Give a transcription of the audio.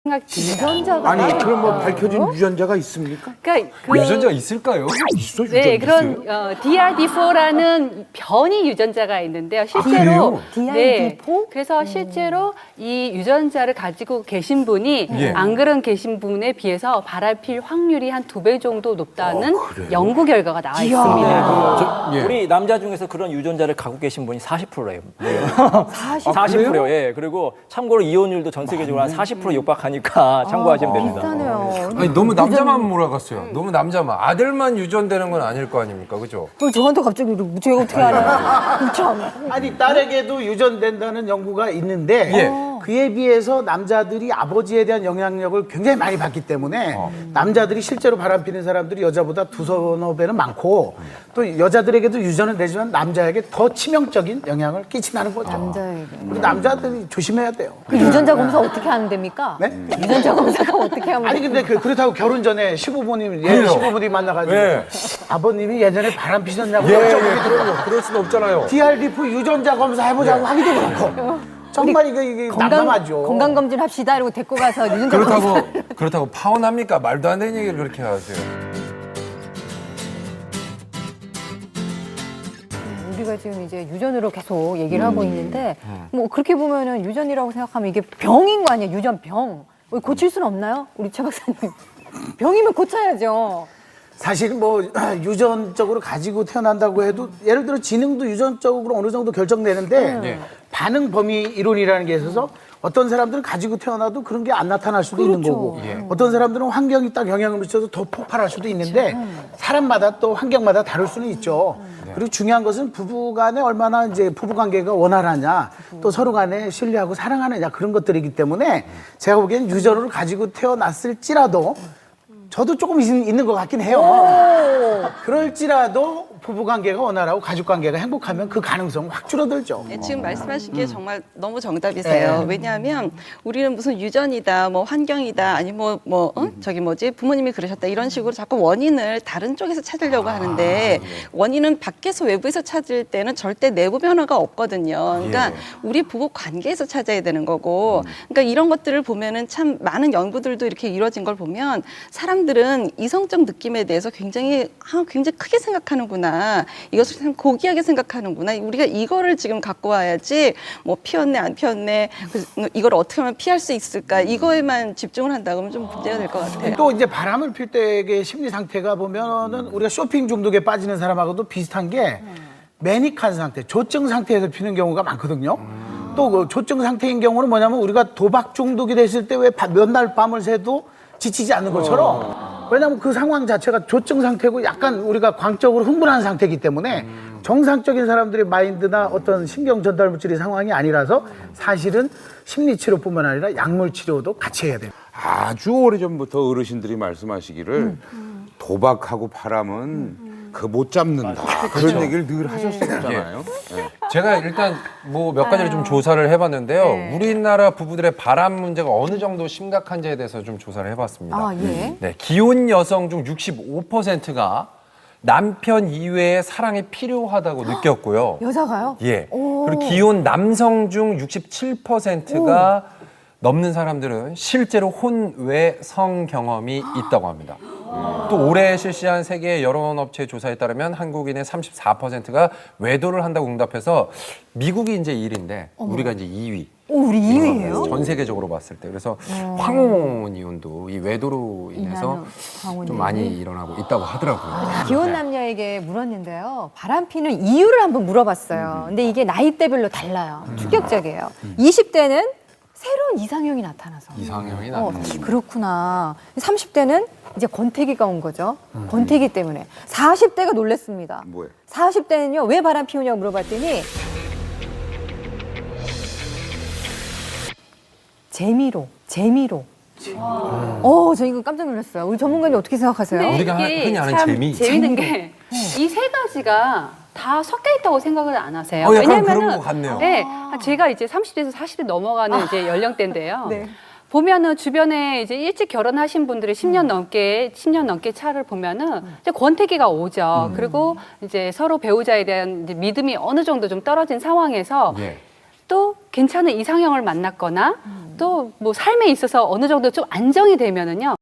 생각 듭니다. 아니 그럼 뭐 밝혀진 유전자가 있습니까? 그러니까 유전자가 있을까요? 있어 유전자 네, 있어요? 그런 DRD4라는 변이 유전자가 있는데요. 실제로 그래요? DRD4? 그래서 실제로 이 유전자를 가지고 계신 분이 예. 안 그런 계신 분에 비해서 바람필 확률이 한 2배 정도 높다는 연구 결과가 나와 있습니다. 예. 우리 남자 중에서 그런 유전자를 갖고 계신 분이 40%래요. 40%요? 예. 그리고 참고로 이혼율도 전 세계적으로 한 40% 육박하니까 참고하시면 됩니다. 비슷하네요. 아니 너무 남자만 몰아갔어요. 너무 남자만. 아들만 유전되는 건 아닐 거 아닙니까, 그죠? 또 저한테 갑자기 제가 어떻게 알아요? 그렇죠. 아니 딸에게도 유전된다는 연구가 있는데 예. 그에 비해서 남자들이 아버지에 대한 영향력을 굉장히 많이 받기 때문에 남자들이 실제로 바람피는 사람들이 여자보다 2~3 배는 많고 또 여자들에게도 유전은 되지만 남자에게 더 치명적인 영향을 끼친다는 거죠. 남자에게. 우리 남자들이 조심해야 돼요. 그 유전자 검사 어떻게 하면 됩니까? 네? 유전자 검사가 어떻게 하면 아니 근데 그렇다고 결혼 전에 시부모님 그래요. 시부모님 만나가지고 네. 아버님이 예전에 바람 피셨냐고 예, 여쭤보기 들어요. 그럴 수는 없잖아요. DRD4 유전자 검사 해보자고 하기도 그렇고 정말 이게 난감하죠. 건강검진 합시다 이러고 데리고 가서 유전자 검사. 그렇다고 파혼합니까? 말도 안 되는 얘기를 그렇게 하세요. 우리가 지금 이제 유전으로 계속 얘기를 하고 있는데 뭐 그렇게 보면은 유전이라고 생각하면 이게 병인 거 아니에요? 유전병. 고칠 수는 없나요? 우리 최 박사님. 병이면 고쳐야죠. 사실 뭐 유전적으로 가지고 태어난다고 해도 예를 들어 지능도 유전적으로 어느 정도 결정되는데 예. 반응 범위 이론이라는 게 있어서 어떤 사람들은 가지고 태어나도 그런 게 안 나타날 수도 있는 거고 어떤 사람들은 환경이 딱 영향을 미쳐서 더 폭발할 수도 있는데 사람마다 또 환경마다 다를 수는 있죠. 그리고 중요한 것은 부부 간에 얼마나 이제 부부 관계가 원활하냐 또 서로 간에 신뢰하고 사랑하느냐 그런 것들이기 때문에 제가 보기엔 유전을 가지고 태어났을지라도 저도 조금 있는 것 같긴 해요. 그럴지라도 부부관계가 원활하고 가족관계가 행복하면 그 가능성 확 줄어들죠. 네, 지금 말씀하신 게 정말 너무 정답이세요. 왜냐하면 우리는 무슨 유전이다, 뭐 환경이다, 아니 저기 부모님이 그러셨다 이런 식으로 자꾸 원인을 다른 쪽에서 찾으려고 하는데 원인은 밖에서 외부에서 찾을 때는 절대 내부 변화가 없거든요. 그러니까 우리 부부 관계에서 찾아야 되는 거고, 그러니까 이런 것들을 보면은 참 많은 연구들도 이렇게 이루어진 걸 보면 사람들은 이성적 느낌에 대해서 굉장히 크게 생각하는구나. 이것을 참 고귀하게 생각하는구나. 우리가 이거를 지금 갖고 와야지 뭐 피었네 안 피었네 이걸 어떻게 하면 피할 수 있을까 이거에만 집중을 한다 그러면 좀 문제가 될 것 같아요. 또 이제 바람을 필 때의 심리 상태가 보면은 우리가 쇼핑 중독에 빠지는 사람하고도 비슷한 게 매닉한 상태, 조증 상태에서 피는 경우가 많거든요. 또 그 조증 상태인 경우는 뭐냐면 우리가 도박 중독이 됐을 때 왜 몇 날 밤을 새도 지치지 않는 것처럼 왜냐하면 그 상황 자체가 조증 상태고 약간 우리가 광적으로 흥분한 상태이기 때문에 정상적인 사람들의 마인드나 어떤 신경 전달 물질의 상황이 아니라서 사실은 심리 치료뿐만 아니라 약물 치료도 같이 해야 돼요. 아주 오래전부터 어르신들이 말씀하시기를 도박하고 바람은 그 못 잡는다. 그런 얘기를 늘 하셨었잖아요. 네. 제가 일단 뭐 몇 가지를 좀 조사를 해봤는데요. 우리나라 부부들의 바람 문제가 어느 정도 심각한지에 대해서 좀 조사를 해봤습니다. 아, 예. 네, 기혼 여성 중 65%가 남편 이외의 사랑이 필요하다고 느꼈고요. 여자가요? 예. 오. 그리고 기혼 남성 중 67%가 넘는 사람들은 실제로 혼외 성 경험이 있다고 합니다. 또 올해 실시한 세계 여론업체 조사에 따르면 한국인의 34%가 외도를 한다고 응답해서 미국이 이제 1위인데 우리가 이제 2위. 오, 우리 2위예요? 전 세계적으로 봤을 때. 그래서 황혼 이혼도 이 외도로 인해서 황혼 좀 이혼이? 많이 일어나고 있다고 하더라고요. 기혼 남녀에게 물었는데요. 바람 피는 이유를 한번 물어봤어요. 근데 이게 나이대별로 달라요. 충격적이에요. 20대는 새로운 이상형이 나타나서. 이상형이 나타나요. 그렇구나. 30대는 이제 권태기가 온 거죠. 권태기 때문에. 40대가 놀랬습니다. 뭐예요? 40대는요. 왜 바람 피우냐고 물어봤더니 재미로. 저 이거 깜짝 놀랐어요. 우리 전문가님 어떻게 생각하세요? 근데 우리가 이게 흔히 아는 참 재미. 재밌는 게 이 세 가지가 다 섞여 있다고 생각을 안 하세요. 약간 그런 것 같네요. 네, 제가 이제 30대에서 40대 넘어가는 이제 연령대인데요. 네. 보면은 주변에 이제 일찍 결혼하신 분들이 10년 넘게 차를 보면은 이제 권태기가 오죠. 그리고 이제 서로 배우자에 대한 이제 믿음이 어느 정도 좀 떨어진 상황에서 예. 또 괜찮은 이상형을 만났거나 또 뭐 삶에 있어서 어느 정도 좀 안정이 되면은요.